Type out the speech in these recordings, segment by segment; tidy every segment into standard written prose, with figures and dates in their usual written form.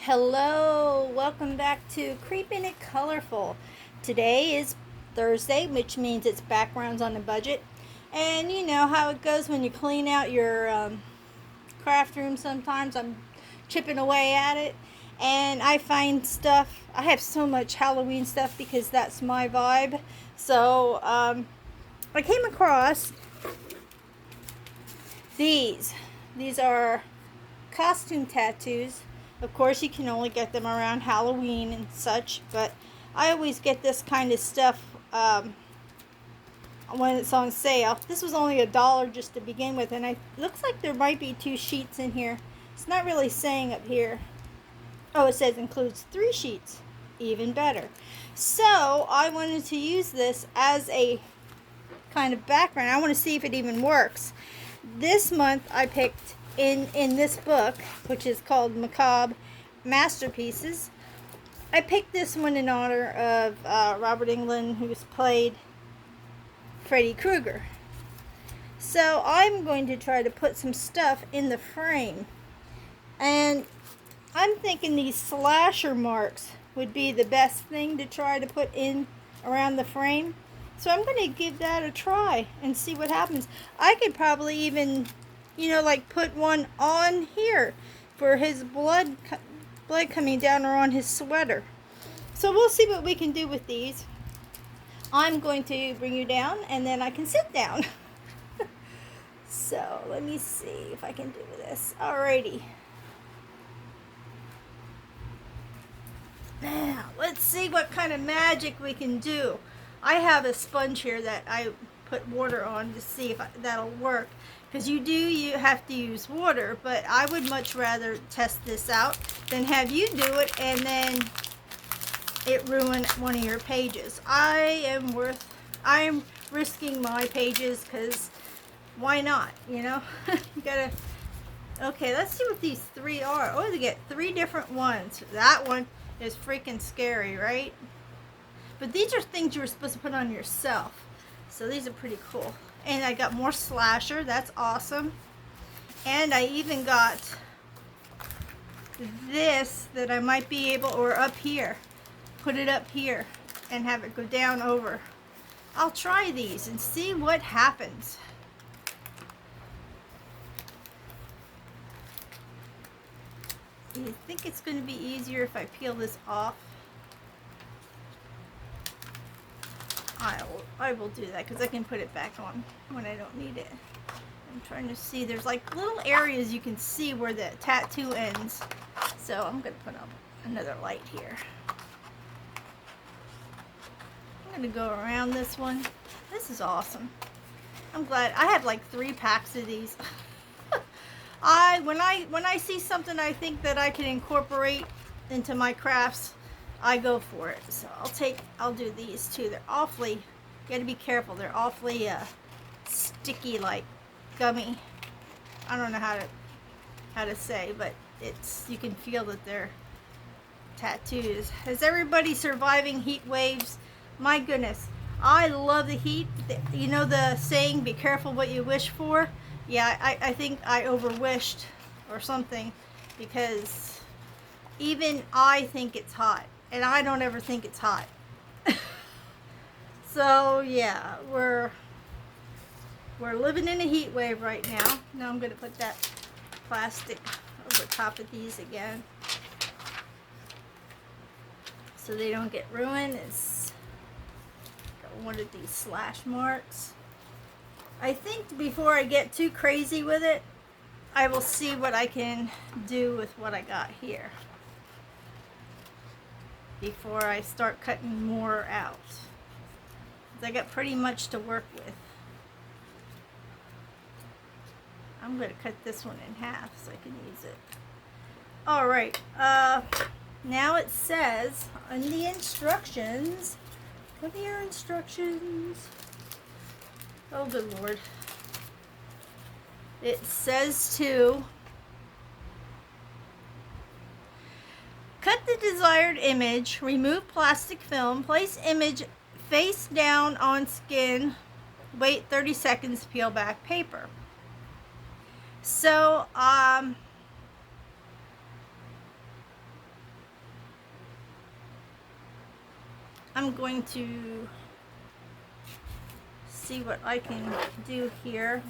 Hello, welcome back to Creeping It Colorful. Today is Thursday, which means it's backgrounds on the budget. And you know how it goes when you clean out your craft room sometimes. I'm chipping away at it and I find stuff. I have so much Halloween stuff because that's my vibe. So I came across these. These are costume tattoos. Of course, you can only get them around Halloween and such, but I always get this kind of stuff when it's on sale. This was only $1 just to begin with, and it looks like there might be 2 sheets in here. It's not really saying up here. Oh, it says includes 3 sheets. Even better. So I wanted to use this as a kind of background. I want to see if it even works. This month I picked in this book, which is called Macabre Masterpieces. I picked this one in honor of Robert Englund, who's played Freddy Krueger. So I'm going to try to put some stuff in the frame, and I'm thinking these slasher marks would be the best thing to try to put in around the frame. So I'm going to give that a try and see what happens. I could probably even, like put one on here for his blood coming down or on his sweater. So we'll see what we can do with these. I'm going to bring you down and then I can sit down. So let me see if I can do this. Alrighty. Now, let's see what kind of magic we can do. I have a sponge here that I put water on to see if that'll work. Because you have to use water, but I would much rather test this out than have you do it and then it ruin one of your pages. I'm risking my pages because why not, you gotta. Okay, let's see what these 3 are. Oh, they get 3 different ones. That one is freaking scary, right? But these are things you were supposed to put on yourself. So these are pretty cool. And I got more slasher. That's awesome. And I even got this that I might be able, or up here. Put it up here and have it go down over. I'll try these and see what happens. Do you think it's going to be easier if I peel this off? I will do that because I can put it back on when I don't need it. I'm trying to see. There's like little areas you can see where the tattoo ends. So I'm going to put up another light here. I'm going to go around this one. This is awesome. I'm glad. I have like 3 packs of these. When I see something I think that I can incorporate into my crafts, I go for it. So I'll do these too. They're awfully, you gotta be careful. They're awfully sticky, like gummy. I don't know how to say, but you can feel that they're tattoos. Is everybody surviving heat waves? My goodness, I love the heat. You know the saying, be careful what you wish for? Yeah, I think I overwished or something, because even I think it's hot. And I don't ever think it's hot. So yeah, we're living in a heat wave right now. Now I'm going to put that plastic over top of these again, so they don't get ruined. It's got one of these slash marks. I think before I get too crazy with it, I will see what I can do with what I got here before I start cutting more out. I got pretty much to work with. I'm going to cut this one in half so I can use it. Alright, now it says on the instructions, what are your instructions? Oh good lord. It says to cut the desired image, remove plastic film, place image face down on skin, wait 30 seconds, peel back paper. So I'm going to see what I can do here.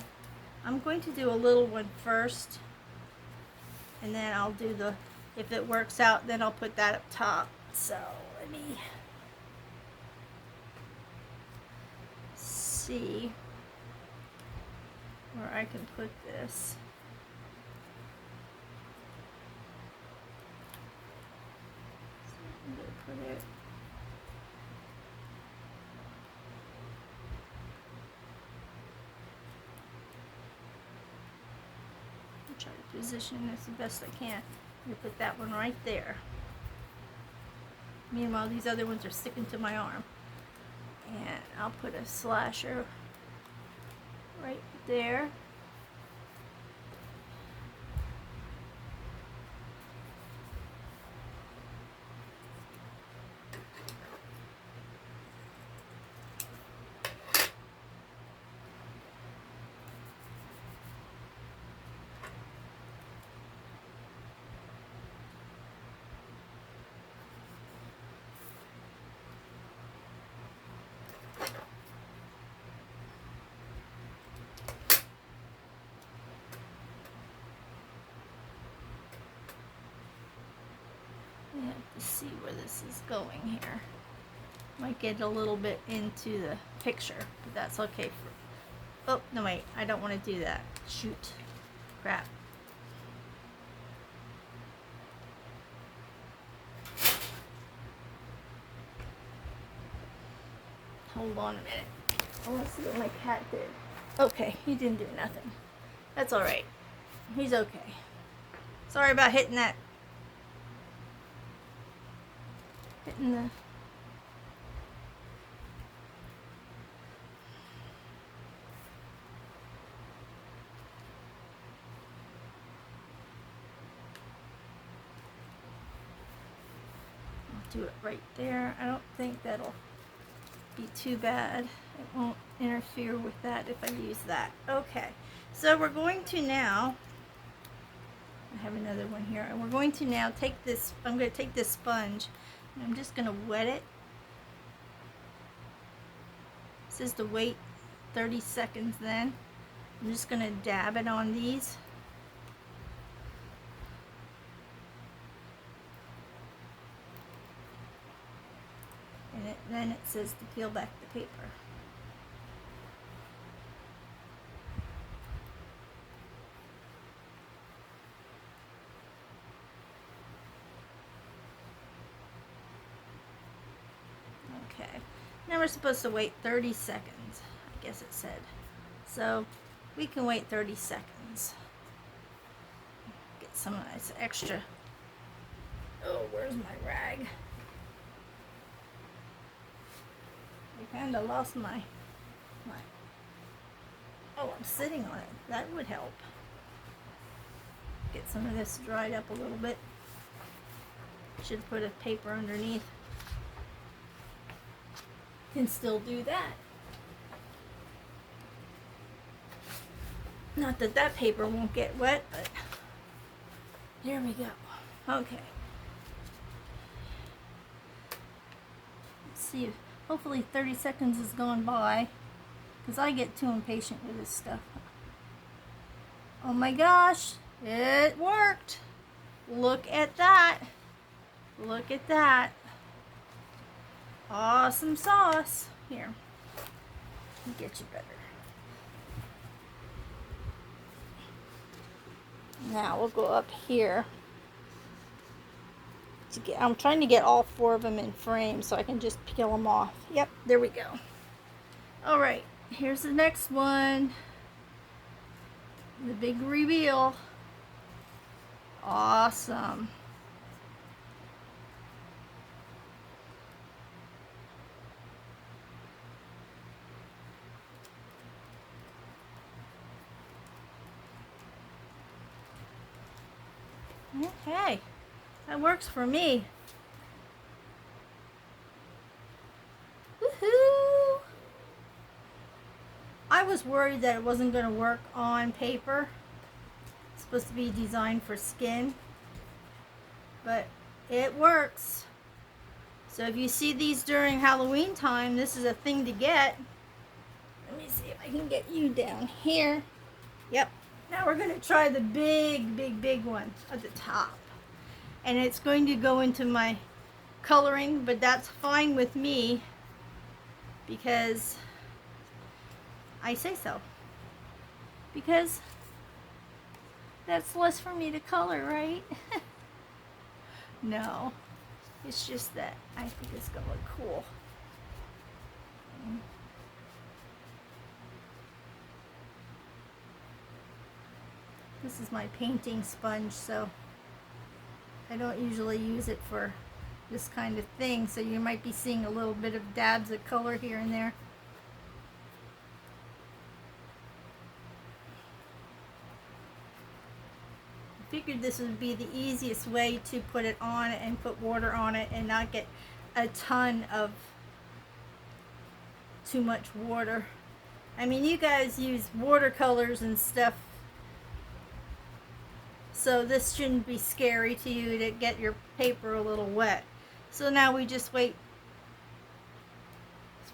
I'm going to do a little one first, and then I'll do the, if it works out, then I'll put that up top. So let me see where I can put this. So I'm going to put it try to position this the best I can. I'm going to put that one right there. Meanwhile, these other ones are sticking to my arm. And I'll put a slasher right there. I have to see where this is going here. Might get a little bit into the picture, but that's okay for, oh, no wait, I don't want to do that. Shoot. Crap. Hold on a minute. I want to see what my cat did. Okay, he didn't do nothing. That's alright. He's okay. Sorry about hitting that. Hitting the... I'll do it right there. I don't think that'll be too bad. It won't interfere with that if I use that. Okay, so we're going to now, I have another one here, and we're going to now take this, I'm going to take this sponge, and I'm just going to wet it. It says to wait 30 seconds then. I'm just going to dab it on these. And then it says to peel back the paper. Okay, now we're supposed to wait 30 seconds, I guess it said. So we can wait 30 seconds. Get some of this extra. Oh, where's my rag? I kind of lost my, oh, I'm sitting on it. That would help. Get some of this dried up a little bit. Should put a paper underneath. Can still do that. Not that that paper won't get wet, but there we go. Okay. Let's see if hopefully 30 seconds has gone by, because I get too impatient with this stuff. Oh my gosh, it worked. Look at that. Look at that. Awesome sauce. Here, let me get you better. Now we'll go up here. I'm trying to get all 4 of them in frame so I can just peel them off. Yep, there we go. All right, here's the next one. The big reveal. Awesome. Okay. That works for me. Woohoo! I was worried that it wasn't going to work on paper. It's supposed to be designed for skin. But it works. So if you see these during Halloween time, this is a thing to get. Let me see if I can get you down here. Yep. Now we're going to try the big one at the top. And it's going to go into my coloring, but that's fine with me because I say so. Because that's less for me to color, right? No. It's just that I think it's going to look cool. This is my painting sponge, so I don't usually use it for this kind of thing, so you might be seeing a little bit of dabs of color here and there. I figured this would be the easiest way to put it on and put water on it and not get a ton of too much water. I mean, you guys use watercolors and stuff, so this shouldn't be scary to you to get your paper a little wet. So now we just wait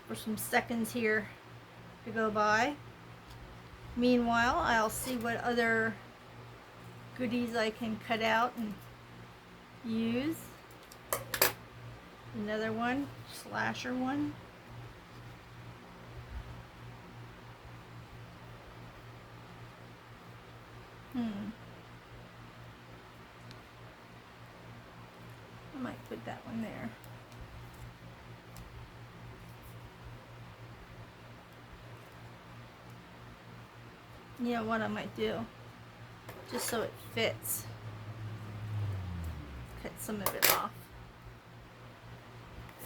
for some seconds here to go by. Meanwhile, I'll see what other goodies I can cut out and use. Another one, slasher one. I might put that one there. You know what I might do? Just so it fits. Cut some of it off.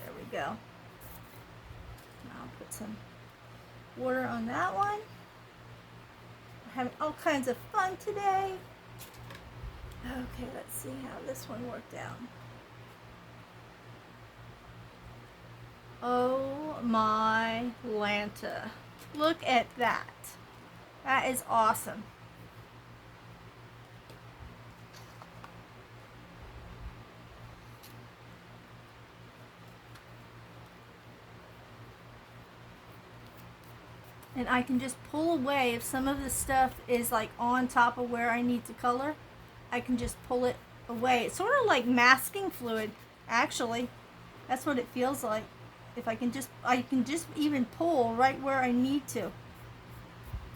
There we go. Now I'll put some water on that one. We're having all kinds of fun today. Okay, let's see how this one worked out. Oh my Lanta. Look at that. That is awesome. And I can just pull away if some of the stuff is like on top of where I need to color. I can just pull it away. It's sort of like masking fluid, actually. That's what it feels like. If I can just even pull right where I need to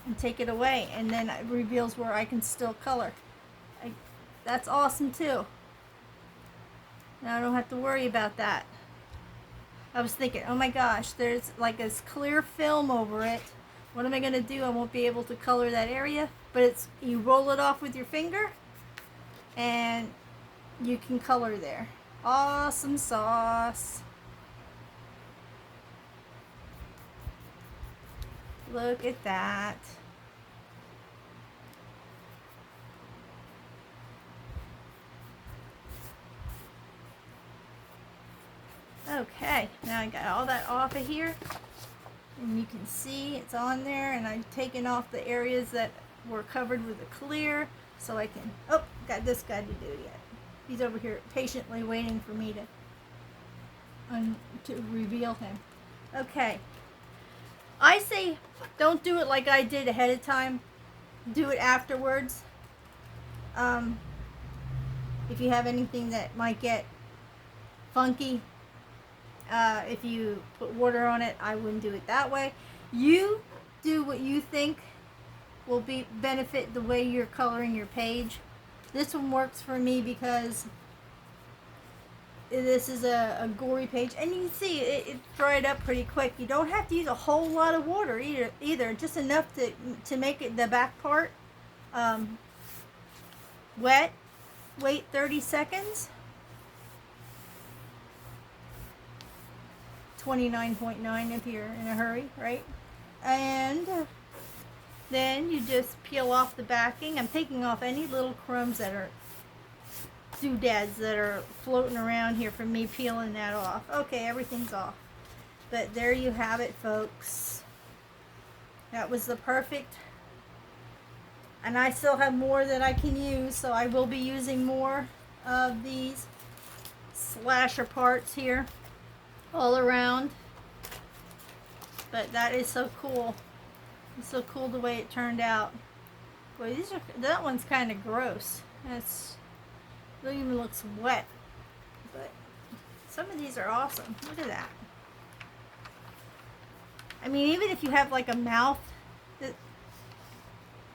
and take it away, and then it reveals where I can still color. That's awesome too. Now I don't have to worry about that. I was thinking, oh my gosh, there's like this clear film over it. What am I going to do? I won't be able to color that area. But it's, you roll it off with your finger and you can color there. Awesome sauce. Look at that. Okay, now I got all that off of here. And you can see it's on there, and I've taken off the areas that were covered with the clear, so I can, oh, got this guy to do yet. He's over here patiently waiting for me to reveal him. Okay. I say don't do it like I did ahead of time. Do it afterwards. If you have anything that might get funky, if you put water on it, I wouldn't do it that way. You do what you think will benefit the way you're coloring your page. This one works for me because this is a gory page, and you can see it dried up pretty quick. You don't have to use a whole lot of water either, just enough to make it, the back part wet. Wait 30 seconds. 29.9 if you're in a hurry, right? And then you just peel off the backing. I'm taking off any little crumbs that are doodads that are floating around here from me peeling that off. Okay, everything's off. But there you have it, folks. That was the perfect. And I still have more that I can use, so I will be using more of these slasher parts here. all around. But that is so cool. It's so cool the way it turned out. Boy, that one's kind of gross. It even looks wet. But some of these are awesome. Look at that. I mean, even if you have like a mouth,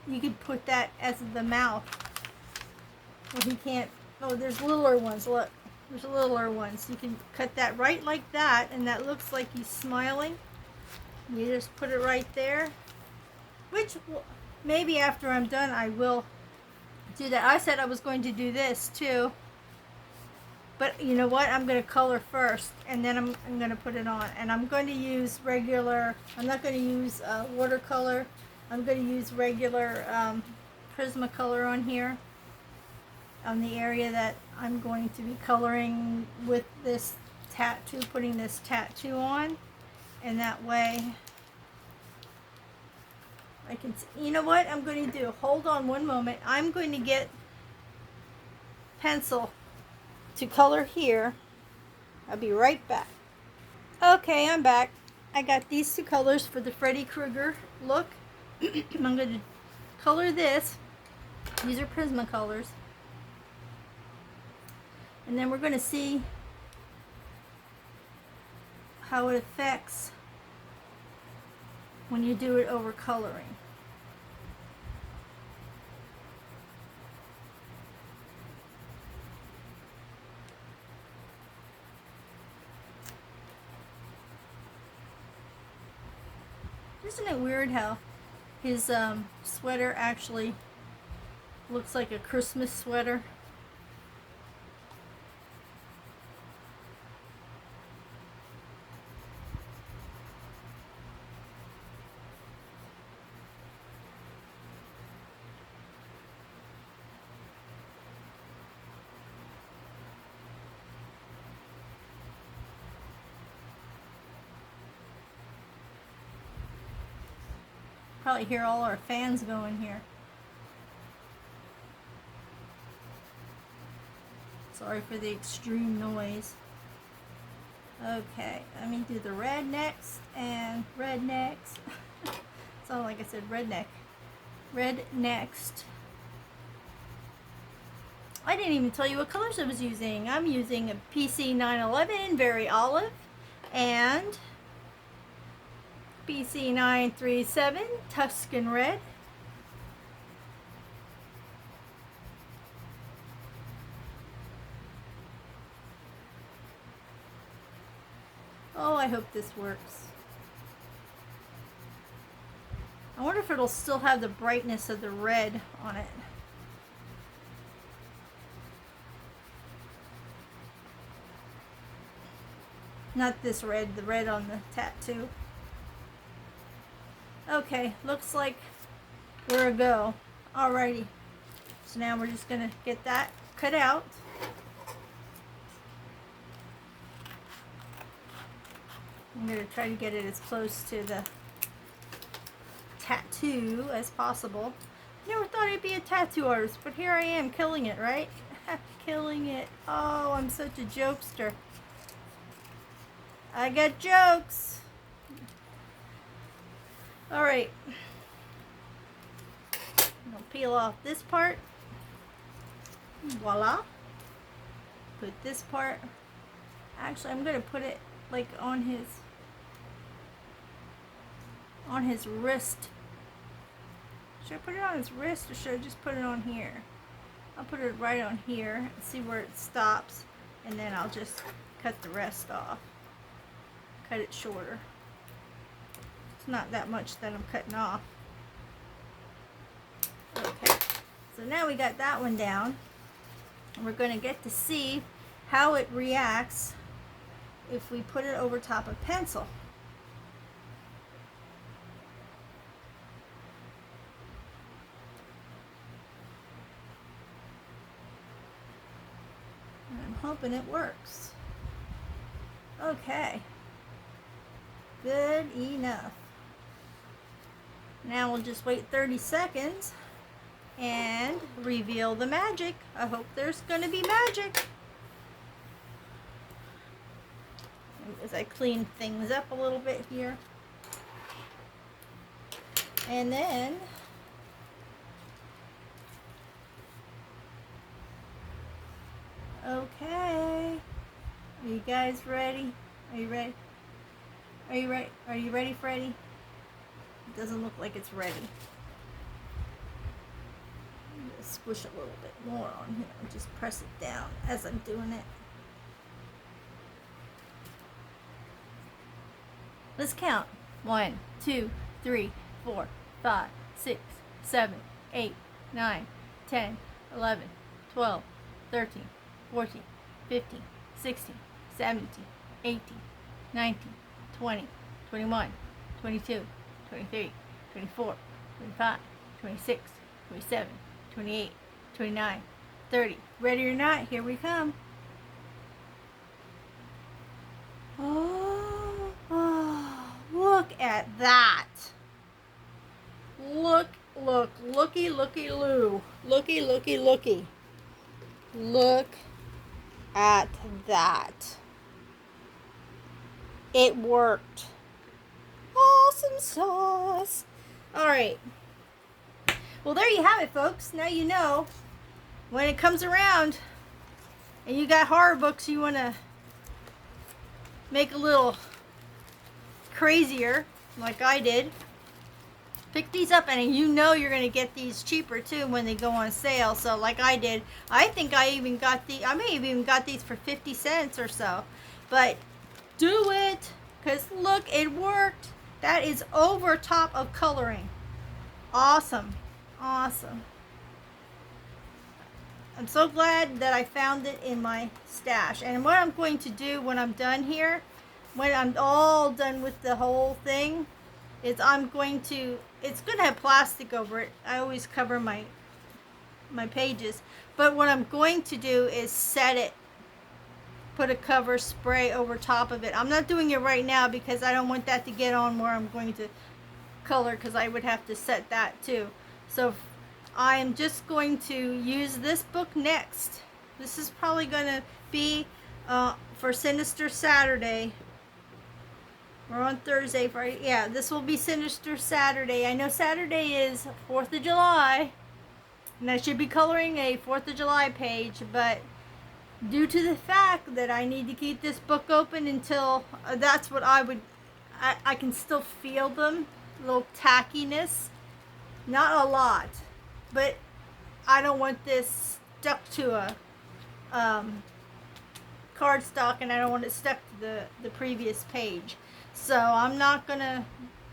you could put that as the mouth. Well, he can't. Oh, there's littler ones. Look, there's littler ones. You can cut that right like that, and that looks like he's smiling. You just put it right there. Which, maybe after I'm done, I will do that. I said I was going to do this too. But you know what? I'm going to color first, and then I'm going to put it on. And I'm going to use regular, I'm not going to use watercolor. I'm going to use regular Prismacolor on here, on the area that I'm going to be coloring with this tattoo, putting this tattoo on. And that way, I can, you know what I'm going to do? Hold on one moment. I'm going to get pencil to color here. I'll be right back. Okay, I'm back. I got these two colors for the Freddy Krueger look. I'm going to color this. These are Prismacolors. And then we're going to see how it affects when you do it over coloring. Isn't it weird how his sweater actually looks like a Christmas sweater? Probably hear all our fans going here. Sorry for the extreme noise. Okay, let me do the red next, and red next. Sound like I said redneck. Red next. I didn't even tell you what colors I was using. I'm using a PC 911, very olive, and PC 937, Tuscan red. Oh, I hope this works. I wonder if it'll still have the brightness of the red on it. Not this red, the red on the tattoo. Okay, looks like we're a go. Alrighty. So now we're just gonna get that cut out. I'm gonna try to get it as close to the tattoo as possible. Never thought I'd be a tattoo artist, but here I am killing it, right? Killing it. Oh, I'm such a jokester. I got jokes. Alright. I'll peel off this part. Voila. Put this part. Actually, I'm going to put it like on his wrist. Should I put it on his wrist, or should I just put it on here? I'll put it right on here and see where it stops, and then I'll just cut the rest off. Cut it shorter. It's not that much that I'm cutting off. Okay, so now we got that one down. And we're going to get to see how it reacts if we put it over top of pencil. And I'm hoping it works. Okay. Good enough. Now we'll just wait 30 seconds and reveal the magic. I hope there's going to be magic. as I clean things up a little bit here. And then okay. Are you guys ready? Are you ready? Are you ready? Are you ready, Freddy? It doesn't look like it's ready. I'm gonna squish a little bit more on here and just press it down as I'm doing it. Let's count. 1, 2, 3, 4, 5, 6, 7, 8, 9, 10, 11, 12, 13, 14, 15, 16, 17, 18, 19, 20, 21, 22, 23, 24, 25, 26, 27, 28, 29, 30. Ready or not, here we come. Look at that. Looky-loo. Looky. Look at that. It worked. Awesome sauce. All right. Well, there you have it, folks. Now you know when it comes around and you got horror books you want to make a little crazier, like I did. Pick these up, and you know you're going to get these cheaper too when they go on sale. So like I did, I think I even got I may have even got these for 50 cents or so. But do it, because look, it worked. That is over top of coloring. Awesome. I'm so glad that I found it in my stash. And what I'm going to do when I'm done here, when I'm all done with the whole thing, is I'm going to, it's going to have plastic over it. I always cover my pages. But what I'm going to do is set it, put a cover spray over top of it. I'm not doing it right now because I don't want that to get on where I'm going to color, because I would have to set that too. So I'm just going to use this book next. This is probably going to be for Sinister Saturday. We're on Thursday, Friday. Yeah, this will be Sinister Saturday. I know Saturday is 4th of July, and I should be coloring a 4th of July page, but due to the fact that I need to keep this book open until, that's what I can still feel them, a little tackiness. Not a lot, but I don't want this stuck to a cardstock, and I don't want it stuck to the previous page. So I'm not gonna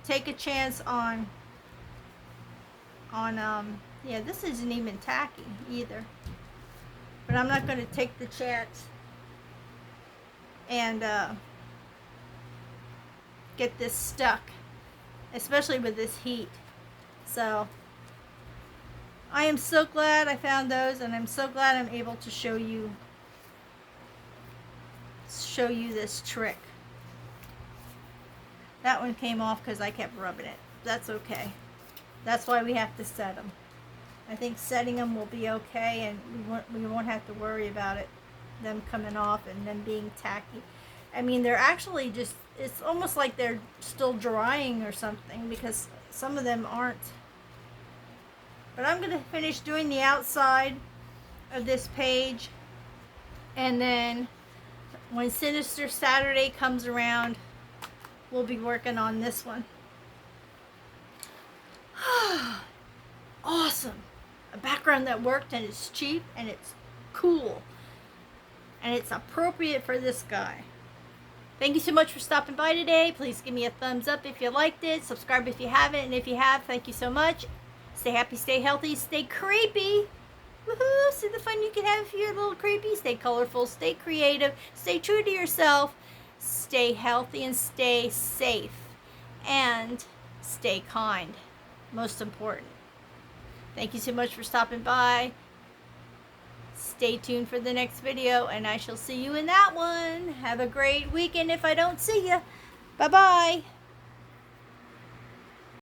take a chance on yeah, this isn't even tacky either, but I'm not gonna take the chance and get this stuck, especially with this heat. So I am so glad I found those, and I'm so glad I'm able to show you this trick. That one came off because I kept rubbing it. That's okay. That's why we have to set them. I think setting them will be okay, and we won't have to worry about them coming off and them being tacky. I mean, they're actually just, it's almost like they're still drying or something, because some of them aren't. But I'm going to finish doing the outside of this page, and then when Sinister Saturday comes around, we'll be working on this one. Awesome. A background that worked, and it's cheap, and it's cool, and it's appropriate for this guy. Thank you so much for stopping by today. Please give me a thumbs up if you liked it. Subscribe if you haven't, and if you have, thank you so much. Stay happy, stay healthy, stay creepy. Woohoo! See the fun you can have if you're a little creepy. Stay colorful, stay creative, stay true to yourself, stay healthy, and stay safe, and stay kind. Most important. Thank you so much for stopping by. Stay tuned for the next video, and I shall see you in that one. Have a great weekend if I don't see you. Bye-bye.